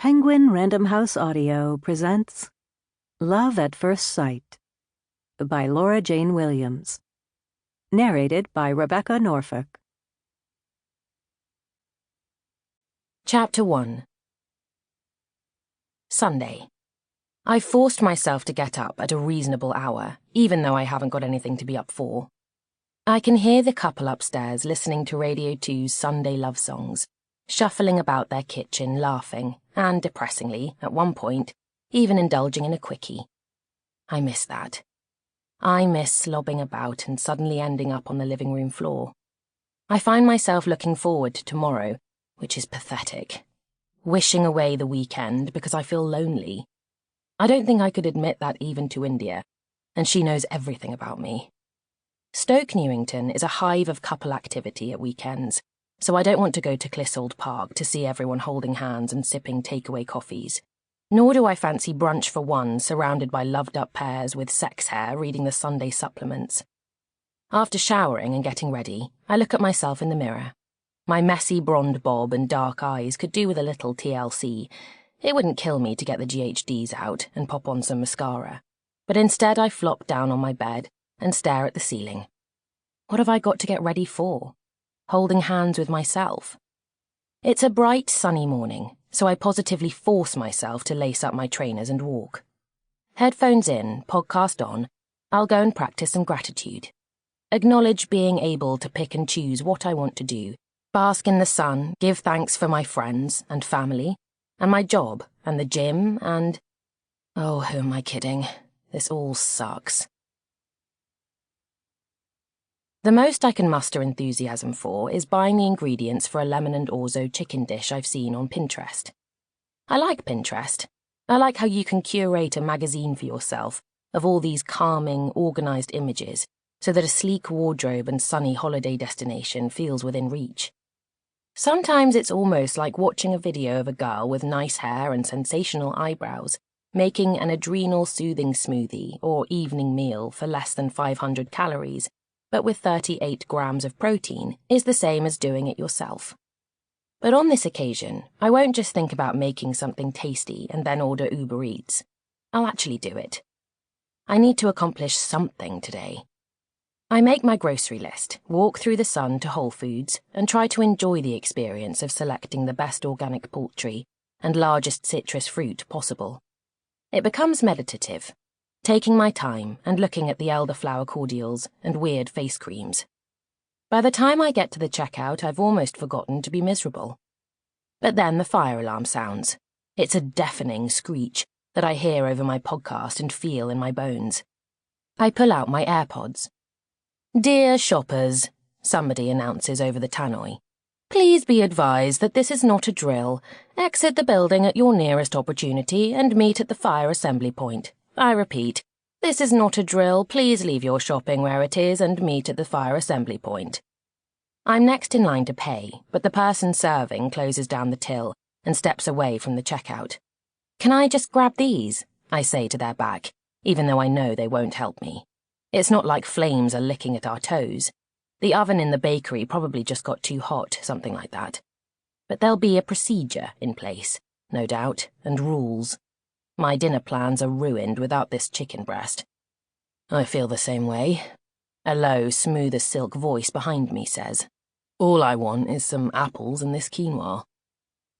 Penguin Random House Audio presents Love at First Sight by Laura Jane Williams. Narrated by Rebecca Norfolk. Chapter 1. Sunday. I've forced myself to get up at a reasonable hour, even though I haven't got anything to be up for. I can hear the couple upstairs listening to Radio 2's Sunday love songs, shuffling about their kitchen laughing, and depressingly, at one point, even indulging in a quickie. I miss that. I miss slobbing about and suddenly ending up on the living room floor. I find myself looking forward to tomorrow, which is pathetic. Wishing away the weekend because I feel lonely. I don't think I could admit that even to India, and she knows everything about me. Stoke Newington is a hive of couple activity at weekends, so I don't want to go to Clissold Park to see everyone holding hands and sipping takeaway coffees. Nor do I fancy brunch for one surrounded by loved-up pairs with sex hair reading the Sunday supplements. After showering and getting ready, I look at myself in the mirror. My messy blonde bob and dark eyes could do with a little TLC. It wouldn't kill me to get the GHDs out and pop on some mascara. But instead I flop down on my bed and stare at the ceiling. What have I got to get ready for? Holding hands with myself? It's a bright, sunny morning, so I positively force myself to lace up my trainers and walk. Headphones in, podcast on, I'll go and practice some gratitude. Acknowledge being able to pick and choose what I want to do, bask in the sun, give thanks for my friends and family, and my job, and the gym, and... Oh, who am I kidding? This all sucks. The most I can muster enthusiasm for is buying the ingredients for a lemon and orzo chicken dish I've seen on Pinterest. I like Pinterest. I like how you can curate a magazine for yourself of all these calming, organised images so that a sleek wardrobe and sunny holiday destination feels within reach. Sometimes it's almost like watching a video of a girl with nice hair and sensational eyebrows making an adrenal soothing smoothie or evening meal for less than 500 calories, but with 38 grams of protein, is the same as doing it yourself. But on this occasion, I won't just think about making something tasty and then order Uber Eats. I'll actually do it. I need to accomplish something today. I make my grocery list, walk through the sun to Whole Foods, and try to enjoy the experience of selecting the best organic poultry and largest citrus fruit possible. It becomes meditative, taking my time and looking at the elderflower cordials and weird face creams. By the time I get to the checkout, I've almost forgotten to be miserable. But then the fire alarm sounds. It's a deafening screech that I hear over my podcast and feel in my bones. I pull out my AirPods. "Dear shoppers," somebody announces over the tannoy, "please be advised that this is not a drill. Exit the building at your nearest opportunity and meet at the fire assembly point. I repeat, this is not a drill. Please leave your shopping where it is and meet at the fire assembly point." I'm next in line to pay, but the person serving closes down the till and steps away from the checkout. "Can I just grab these?" I say to their back, even though I know they won't help me. It's not like flames are licking at our toes. The oven in the bakery probably just got too hot, something like that. But there'll be a procedure in place, no doubt, and rules. My dinner plans are ruined without this chicken breast. I feel the same way. A low, smooth as silk voice behind me says, "All I want is some apples and this quinoa."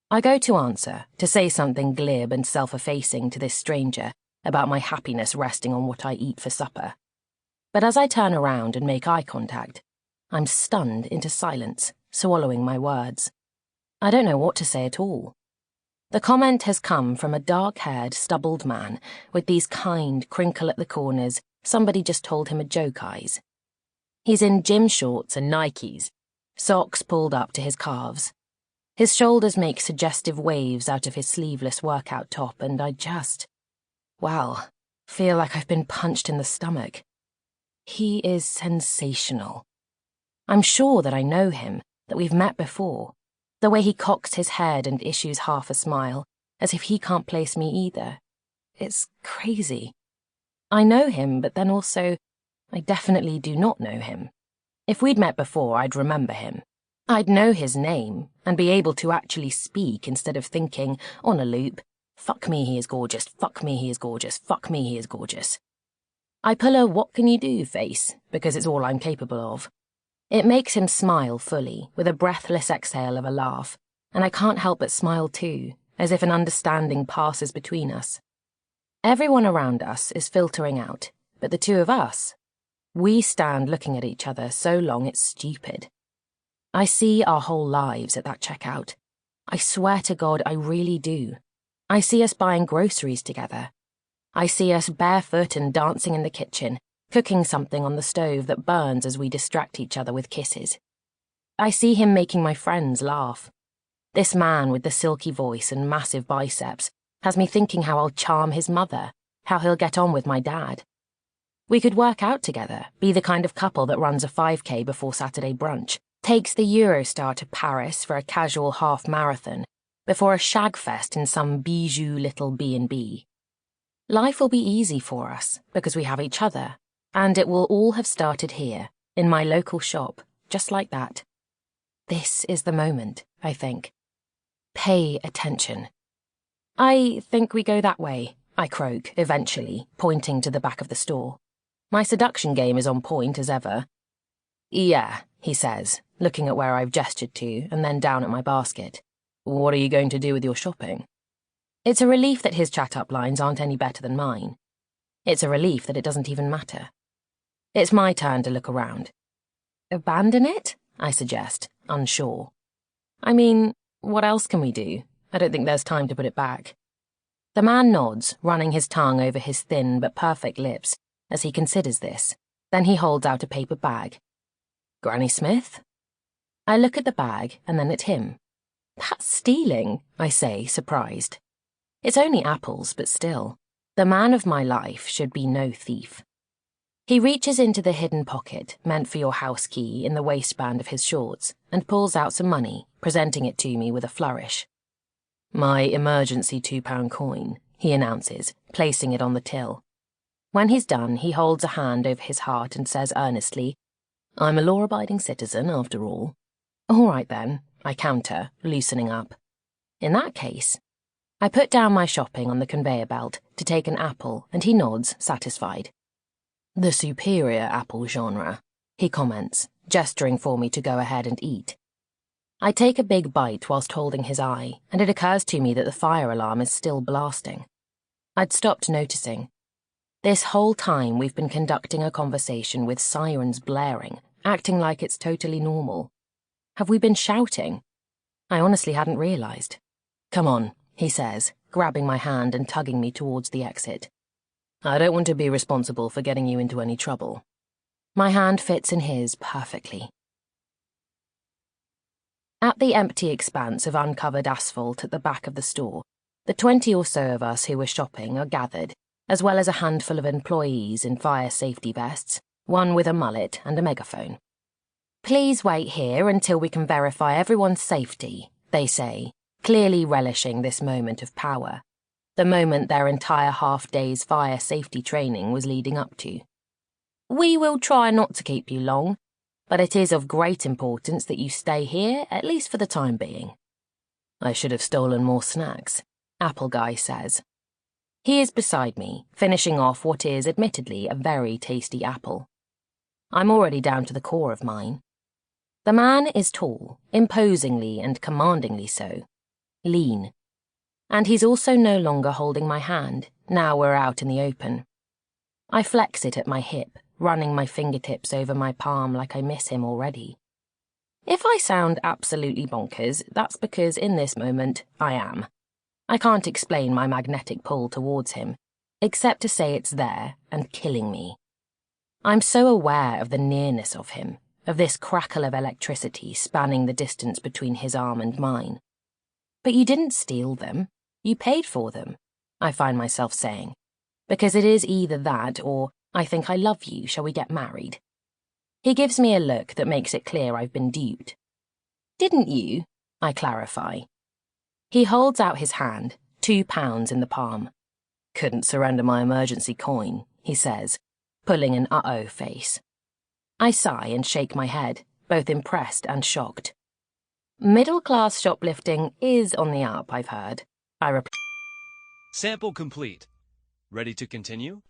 I go to answer, to say something glib and self-effacing to this stranger about my happiness resting on what I eat for supper. But as I turn around and make eye contact, I'm stunned into silence, swallowing my words. I don't know what to say at all. The comment has come from a dark-haired, stubbled man with these kind, crinkle-at-the-corners, somebody just told him a joke eyes. He's in gym shorts and Nikes, socks pulled up to his calves. His shoulders make suggestive waves out of his sleeveless workout top, and I just, well, feel like I've been punched in the stomach. He is sensational. I'm sure that I know him, that we've met before. The way he cocks his head and issues half a smile, as if he can't place me either. It's crazy. I know him, but then also, I definitely do not know him. If we'd met before, I'd remember him. I'd know his name and be able to actually speak instead of thinking, on a loop, fuck me, he is gorgeous, fuck me, he is gorgeous, fuck me, he is gorgeous. I pull a what can you do face because it's all I'm capable of. It makes him smile fully, with a breathless exhale of a laugh, and I can't help but smile too, as if an understanding passes between us. Everyone around us is filtering out, but the two of us, we stand looking at each other so long it's stupid. I see our whole lives at that checkout. I swear to God, I really do. I see us buying groceries together. I see us barefoot and dancing in the kitchen, cooking something on the stove that burns as we distract each other with kisses. I see him making my friends laugh. This man with the silky voice and massive biceps has me thinking how I'll charm his mother, how he'll get on with my dad. We could work out together, be the kind of couple that runs a 5K before Saturday brunch, takes the Eurostar to Paris for a casual half marathon, before a shag fest in some bijou little B&B. Life will be easy for us because we have each other, and it will all have started here, in my local shop, just like that. This is the moment, I think. Pay attention. I think we go that way, I croak, eventually, pointing to the back of the store. My seduction game is on point as ever. Yeah, he says, looking at where I've gestured to and then down at my basket. What are you going to do with your shopping? It's a relief that his chat-up lines aren't any better than mine. It's a relief that it doesn't even matter. It's my turn to look around. Abandon it? I suggest, unsure. I mean, what else can we do? I don't think there's time to put it back. The man nods, running his tongue over his thin but perfect lips as he considers this. Then he holds out a paper bag. Granny Smith? I look at the bag and then at him. That's stealing, I say, surprised. It's only apples, but still. The man of my life should be no thief. He reaches into the hidden pocket, meant for your house key, in the waistband of his shorts, and pulls out some money, presenting it to me with a flourish. My emergency £2 coin, he announces, placing it on the till. When he's done, he holds a hand over his heart and says earnestly, I'm a law-abiding citizen, after all. All right then, I counter, loosening up. In that case, I put down my shopping on the conveyor belt to take an apple, and he nods, satisfied. The superior apple genre, he comments, gesturing for me to go ahead and eat. I take a big bite whilst holding his eye, and it occurs to me that the fire alarm is still blasting. I'd stopped noticing. This whole time we've been conducting a conversation with sirens blaring, acting like it's totally normal. Have we been shouting? I honestly hadn't realised. Come on, he says, grabbing my hand and tugging me towards the exit. I don't want to be responsible for getting you into any trouble. My hand fits in his perfectly. At the empty expanse of uncovered asphalt at the back of the store, the 20 or so of us who were shopping are gathered, as well as a handful of employees in fire safety vests, one with a mullet and a megaphone. Please wait here until we can verify everyone's safety, they say, clearly relishing this moment of power, the moment their entire half-day's fire safety training was leading up to. We will try not to keep you long, but it is of great importance that you stay here, at least for the time being. I should have stolen more snacks, Apple Guy says. He is beside me, finishing off what is admittedly a very tasty apple. I'm already down to the core of mine. The man is tall, imposingly and commandingly so. Lean. And he's also no longer holding my hand, now we're out in the open. I flex it at my hip, running my fingertips over my palm like I miss him already. If I sound absolutely bonkers, that's because in this moment, I am. I can't explain my magnetic pull towards him, except to say it's there and killing me. I'm so aware of the nearness of him, of this crackle of electricity spanning the distance between his arm and mine. But you didn't steal them. You paid for them, I find myself saying, because it is either that or, I think I love you, shall we get married? He gives me a look that makes it clear I've been duped. Didn't you? I clarify. He holds out his hand, £2 in the palm. Couldn't surrender my emergency coin, he says, pulling an uh-oh face. I sigh and shake my head, both impressed and shocked. Middle-class shoplifting is on the up, I've heard. I replied. Sample complete. Ready to continue?